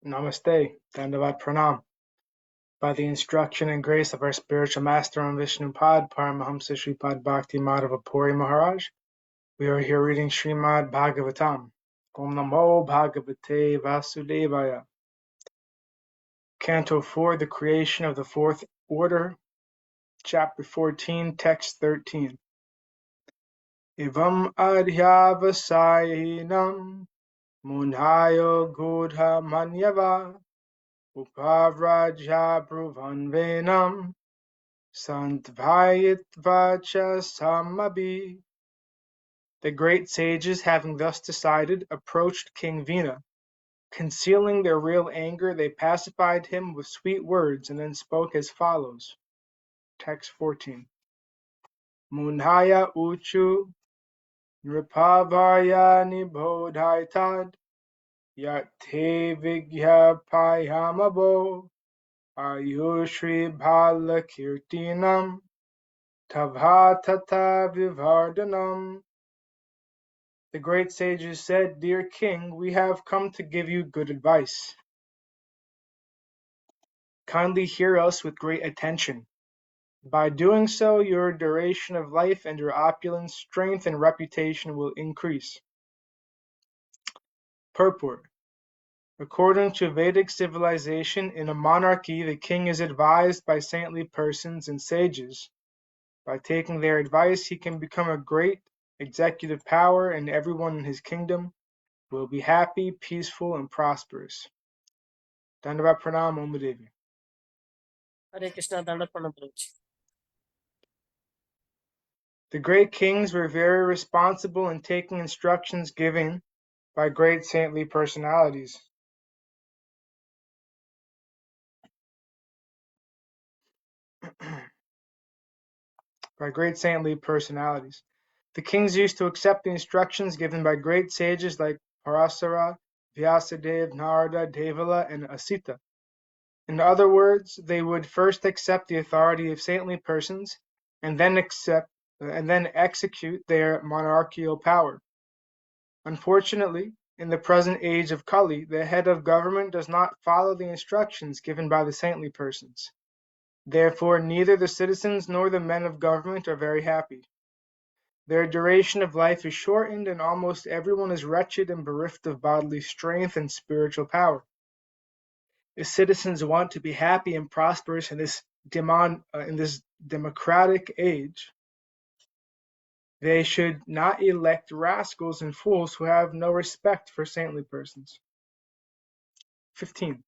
Namaste, Dandavat Pranam. By the instruction and grace of our spiritual master on Vishnupad, Paramahamsa Sripad Bhakti Madhava Puri Maharaj, we are here reading Srimad Bhagavatam. Om Namo Bhagavate Vasudevaya. Canto 4, the creation of the fourth order, chapter 14, text 13. Ivam adhyavasayanam munhayo gudha manyava Upavrajya Bruvan Venam Santvayitvacha Samabi. The great sages, having thus decided, approached King Vena. Concealing their real anger, they pacified him with sweet words and then spoke as follows. Text 14. Munhaya Uchu Nripavaya Nibodhaitad Yate Vigyapayamabo Ayushri Bhala Kirtinam Tavhatata Vivardhanam. The great sages said, Dear King, we have come to give you good advice. Kindly hear us with great attention. By doing so, your duration of life and your opulence, strength, and reputation will increase. Purport. According to Vedic civilization, in a monarchy, the king is advised by saintly persons and sages. By taking their advice, he can become a great executive power, and everyone in his kingdom will be happy, peaceful, and prosperous. Dandavat Pranam Om Devi. Hare Krishna Dandavat Pranam Prabhuji. The great kings were very responsible in taking instructions given by great saintly personalities. The kings used to accept the instructions given by great sages like Parasara, Vyasadeva, Narada, Devala, and Asita. In other words, they would first accept the authority of saintly persons and then execute their monarchical power. Unfortunately, in the present age of Kali, the head of government does not follow the instructions given by the saintly persons. Therefore, neither the citizens nor the men of government are very happy. Their duration of life is shortened, and almost everyone is wretched and bereft of bodily strength and spiritual power. If citizens want to be happy and prosperous in this democratic age, they should not elect rascals and fools who have no respect for saintly persons. 15.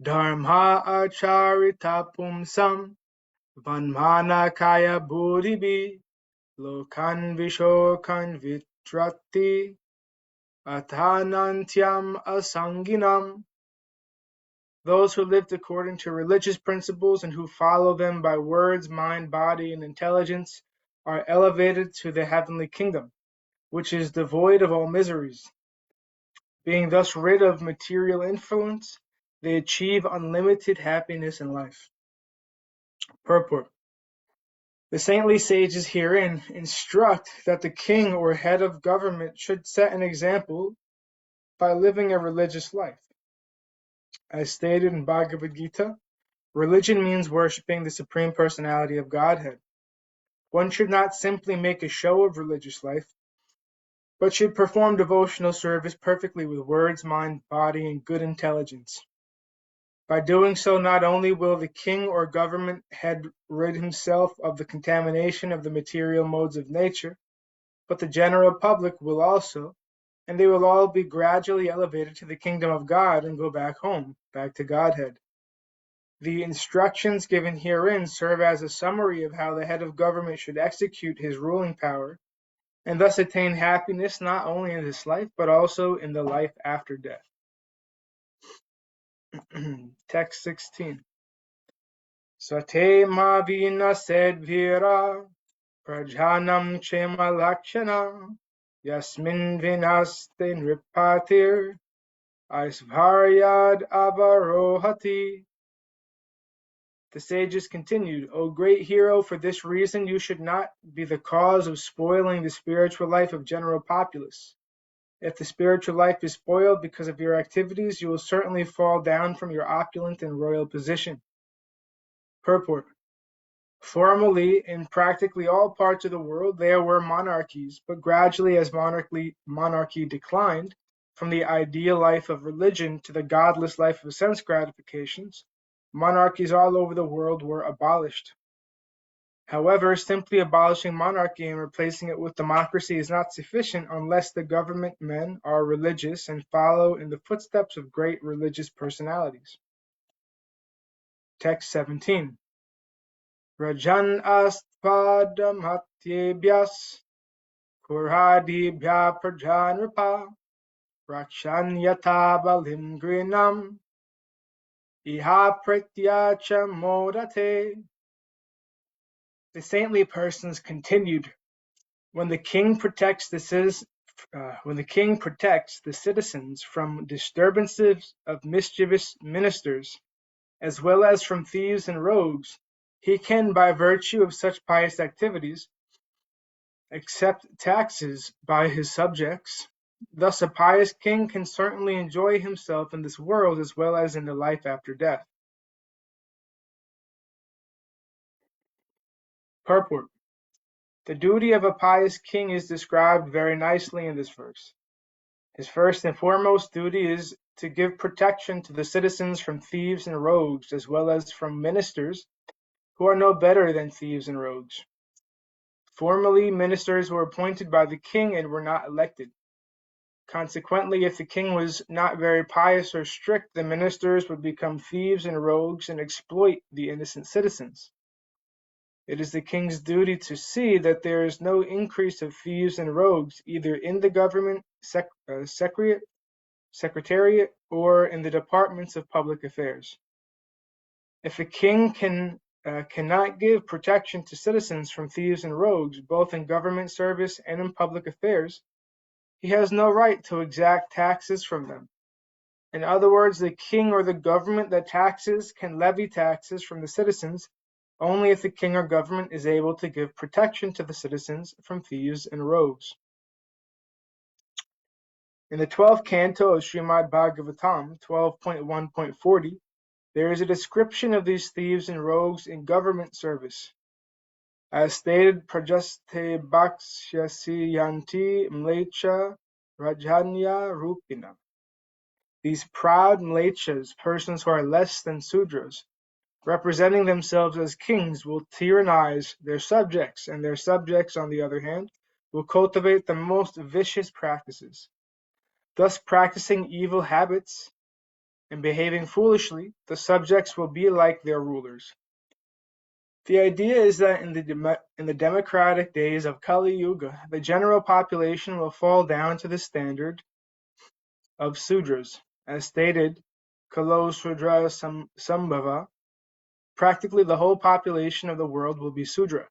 Dharma acharita pumsam vanmana kaya buddhibi lokan vishokan vitrati athanantyam asanginam. Those who lived according to religious principles and who follow them by words, mind, body, and intelligence are elevated to the heavenly kingdom, which is devoid of all miseries. Being thus rid of material influence, they achieve unlimited happiness in life. Purport. The saintly sages herein instruct that the king or head of government should set an example by living a religious life. As stated in Bhagavad Gita, religion means worshipping the Supreme Personality of Godhead. One should not simply make a show of religious life, but should perform devotional service perfectly with words, mind, body, and good intelligence. By doing so, not only will the king or government head rid himself of the contamination of the material modes of nature, but the general public will also, and they will all be gradually elevated to the kingdom of God and go back home, back to Godhead. The instructions given herein serve as a summary of how the head of government should execute his ruling power, and thus attain happiness not only in this life, but also in the life after death. Text 16. Sate mavina sedvira prajanam chema lakshana yasmin vinaste nripatir aisvaryad avarohati. The sages continued, O great hero, for this reason you should not be the cause of spoiling the spiritual life of general populace. If the spiritual life is spoiled because of your activities, you will certainly fall down from your opulent and royal position. Purport. Formerly, in practically all parts of the world, there were monarchies, but gradually as monarchy declined from the ideal life of religion to the godless life of sense gratifications, monarchies all over the world were abolished. However, simply abolishing monarchy and replacing it with democracy is not sufficient unless the government men are religious and follow in the footsteps of great religious personalities. Text 17. Rajan astpadam hatyebhyas kurhadibhya prajanrapa rakshan yata balim grinam iha prityacha modate. The saintly persons continued, when the king protects the citizens from disturbances of mischievous ministers, as well as from thieves and rogues, he can, by virtue of such pious activities, accept taxes by his subjects. Thus a pious king can certainly enjoy himself in this world as well as in the life after death. Purport. The duty of a pious king is described very nicely in this verse. His first and foremost duty is to give protection to the citizens from thieves and rogues, as well as from ministers who are no better than thieves and rogues. Formerly, ministers were appointed by the king and were not elected. Consequently, if the king was not very pious or strict, the ministers would become thieves and rogues and exploit the innocent citizens. It is the king's duty to see that there is no increase of thieves and rogues either in the government secretariat or in the departments of public affairs. If a king cannot give protection to citizens from thieves and rogues, both in government service and in public affairs, he has no right to exact taxes from them. In other words, the king or the government that taxes can levy taxes from the citizens only if the king or government is able to give protection to the citizens from thieves and rogues. In the 12th canto of Srimad Bhagavatam, 12.1.40, there is a description of these thieves and rogues in government service. As stated, prajaste bhakshyasi yanti mlecha rajanya rupina. These proud mlechas, persons who are less than Sudras, representing themselves as kings, will tyrannize their subjects, and their subjects, on the other hand, will cultivate the most vicious practices. Thus, practicing evil habits and behaving foolishly, the subjects will be like their rulers. The idea is that in the democratic days of Kali Yuga, the general population will fall down to the standard of Sudras. As stated, Kalo Sudra Sambhava, practically the whole population of the world will be Sudra.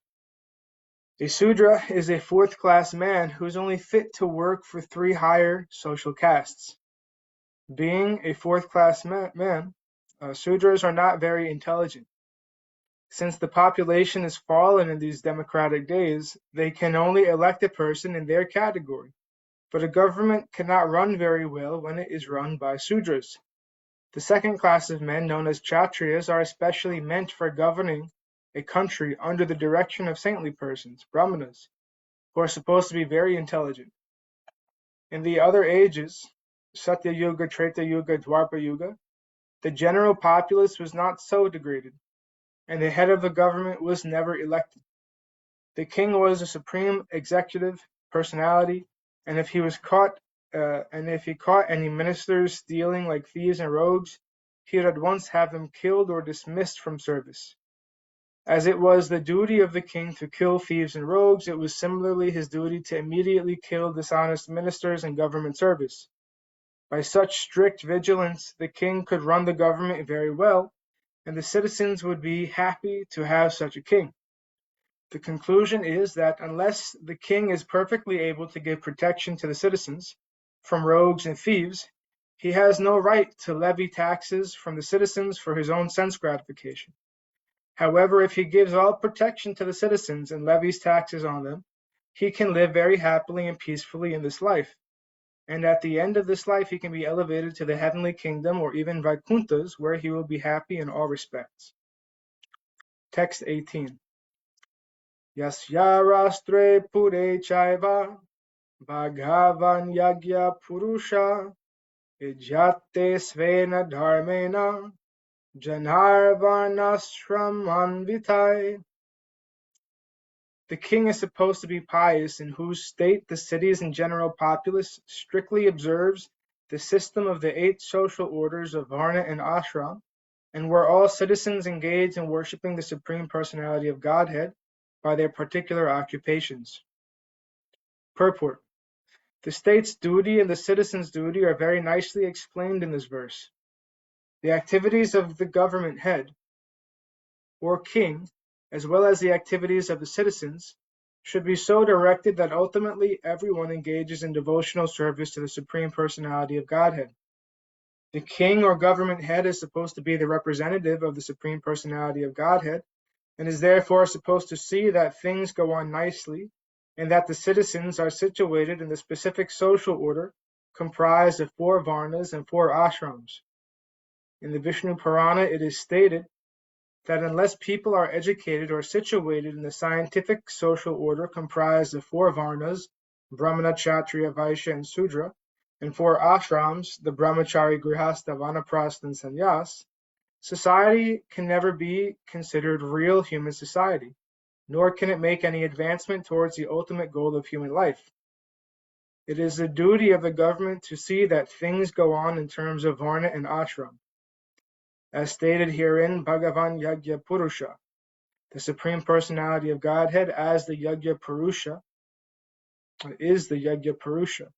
A Sudra is a fourth-class man who is only fit to work for 3 higher social castes. Being a fourth-class man, Sudras are not very intelligent. Since the population is fallen in these democratic days, they can only elect a person in their category, but a government cannot run very well when it is run by Sudras. The second class of men, known as Kshatriyas, are especially meant for governing a country under the direction of saintly persons, Brahmanas, who are supposed to be very intelligent. In the other ages, Satya Yuga, Treta Yuga, Dwapara Yuga, the general populace was not so degraded, and the head of the government was never elected. The king was a supreme executive personality, and if he caught any ministers stealing like thieves and rogues, he would at once have them killed or dismissed from service. As it was the duty of the king to kill thieves and rogues, it was similarly his duty to immediately kill dishonest ministers in government service. By such strict vigilance, the king could run the government very well, and the citizens would be happy to have such a king. The conclusion is that unless the king is perfectly able to give protection to the citizens from rogues and thieves, he has no right to levy taxes from the citizens for his own sense gratification. However, if he gives all protection to the citizens and levies taxes on them, he can live very happily and peacefully in this life. and at the end of this life he can be elevated to the heavenly kingdom or even Vaikunthas, where he will be happy in all respects. Text 18. Yasya rastre pure chaiva bhagavan yagya purusha ijate svena dharmena janarvanashramanvitai. The king is supposed to be pious, in whose state the cities and general populace strictly observes the system of the 8 social orders of Varna and Ashram, and where all citizens engage in worshipping the Supreme Personality of Godhead by their particular occupations. Purport. The state's duty and the citizen's duty are very nicely explained in this verse. The activities of the government head, or king, as well as the activities of the citizens, should be so directed that ultimately everyone engages in devotional service to the Supreme Personality of Godhead. The king or government head is supposed to be the representative of the Supreme Personality of Godhead, and is therefore supposed to see that things go on nicely, and that the citizens are situated in the specific social order comprised of 4 varnas and 4 ashrams. In the Vishnu Purana, it is stated that unless people are educated or situated in the scientific social order comprised of 4 varnas, Brahmana, Kshatriya, Vaishya, and Sudra, and 4 ashrams, the Brahmachari, Grihastha, Vanaprastha, and Sannyas, society can never be considered real human society, nor can it make any advancement towards the ultimate goal of human life. It is the duty of the government to see that things go on in terms of Varna and Ashram. As stated herein, Bhagavan Yagya Purusha, the Supreme Personality of Godhead as the Yagya Purusha, is the Yagya Purusha.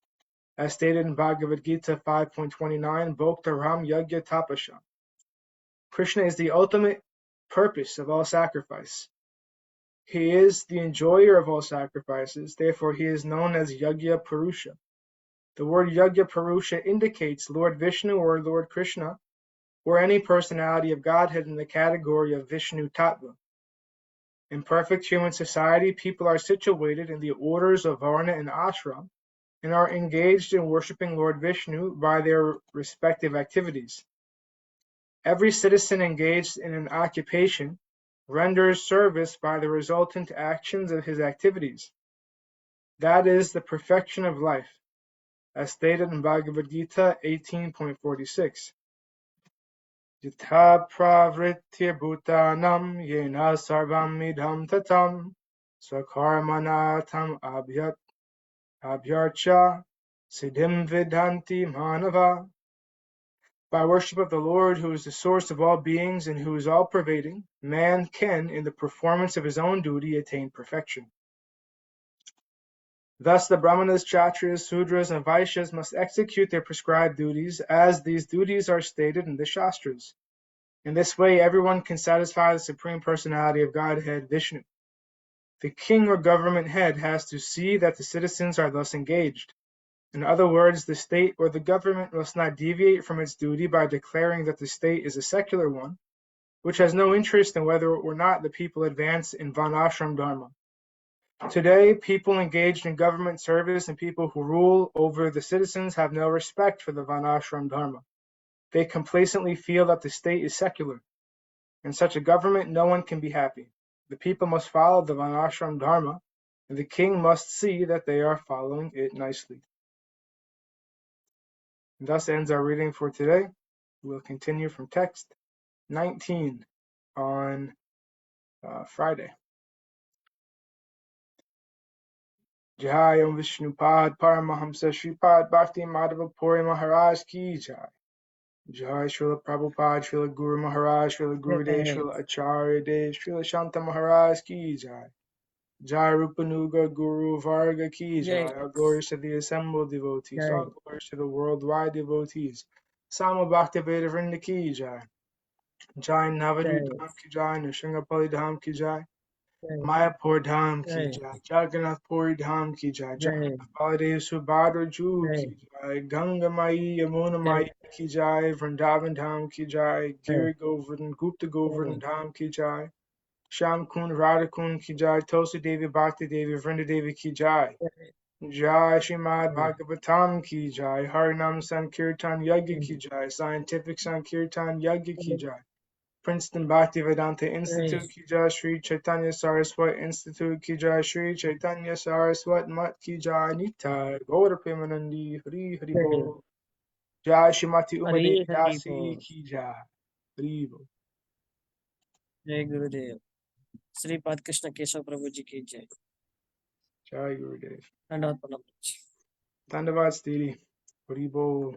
As stated in Bhagavad Gita 5.29, Bhoktaram Yagya Tapasha. Krishna is the ultimate purpose of all sacrifice. He is the enjoyer of all sacrifices, therefore he is known as Yagya Purusha. The word Yagya Purusha indicates Lord Vishnu or Lord Krishna, or any personality of Godhead in the category of Vishnu Tattva. In perfect human society, people are situated in the orders of Varna and Ashram, and are engaged in worshipping Lord Vishnu by their respective activities. Every citizen engaged in an occupation renders service by the resultant actions of his activities. That is the perfection of life, as stated in Bhagavad Gita 18.46. Yatha pravritya bhutanam yena sarvam idham tatam swakarmanatam abhyarcha siddhim vidhanti manava. By worship of the Lord, who is the source of all beings and who is all-pervading, man can, in the performance of his own duty, attain perfection. Thus the Brahmanas, Kshatriyas, Sudras, and Vaishyas must execute their prescribed duties, as these duties are stated in the Shastras. In this way, everyone can satisfy the Supreme Personality of Godhead, Vishnu. The king or government head has to see that the citizens are thus engaged. In other words, the state or the government must not deviate from its duty by declaring that the state is a secular one, which has no interest in whether or not the people advance in Varnashram Dharma. Today, people engaged in government service and people who rule over the citizens have no respect for the Varnashram Dharma. They complacently feel that the state is secular. In such a government, no one can be happy. The people must follow the Varnashram Dharma, and the king must see that they are following it nicely. And thus ends our reading for today. We'll continue from text 19 on Friday. Jai Om Vishnupad Paramahamsa Sripad Bhakti Madhava Puri Maharaj Ki Jai. Jai Srila Prabhupada, Srila Guru Maharaj, Srila Gurudev, Srila Acharya Dev, Srila Shanta Maharaj Ki Jai. Jai Rupanuga Guru Varga Ki Jai. Jai. All glories to the assembled devotees, Jai. all glories to the worldwide devotees. Sama Bhaktivedanta Vrinda Ki Jai. Jai Navadvip Jai. Dham Ki Jai, Nrsimhapali Dham Ki Jai. Jai. Mayapur Dham Ki Jai. Jai, Jagannath Puri Dham Ki Jai, Jai. Jagannath Baladev Subhadra Ju Jai. Ki Jai, Ganga Mai Yamuna Mai Ki Jai, Vrindavan Dham Ki Jai, Giri Govardhan, Gupta Govardhan Dham Ki Jai, Sham Kund Radha Kund Ki Jai, Tulsi Devi Bhakti Devi, Vrinda Devi Ki Jai, Jai Srimad Bhagavatam ki jai, Harinam Sankirtan Yagya ki jai, Scientific Sankirtan Yagya ki jai, Princeton Bhaktivedanta Institute ki jai, Sri Chaitanya Saraswat Institute ki jai, Sri Chaitanya Saraswat Mat ki jai, Nitai Gaura Premanandi Hari Hari Bol. Jai Shrimati Hare Umadevi Hare Dasi Bol. ki jai. Hari Bol. जय गुरुदेव श्रीपाद कृष्ण केशव प्रभु जी की जय Jai Gurudev. दंडवत प्रणाम प्रभु जी। Dandavad Stiri. Hari Bol.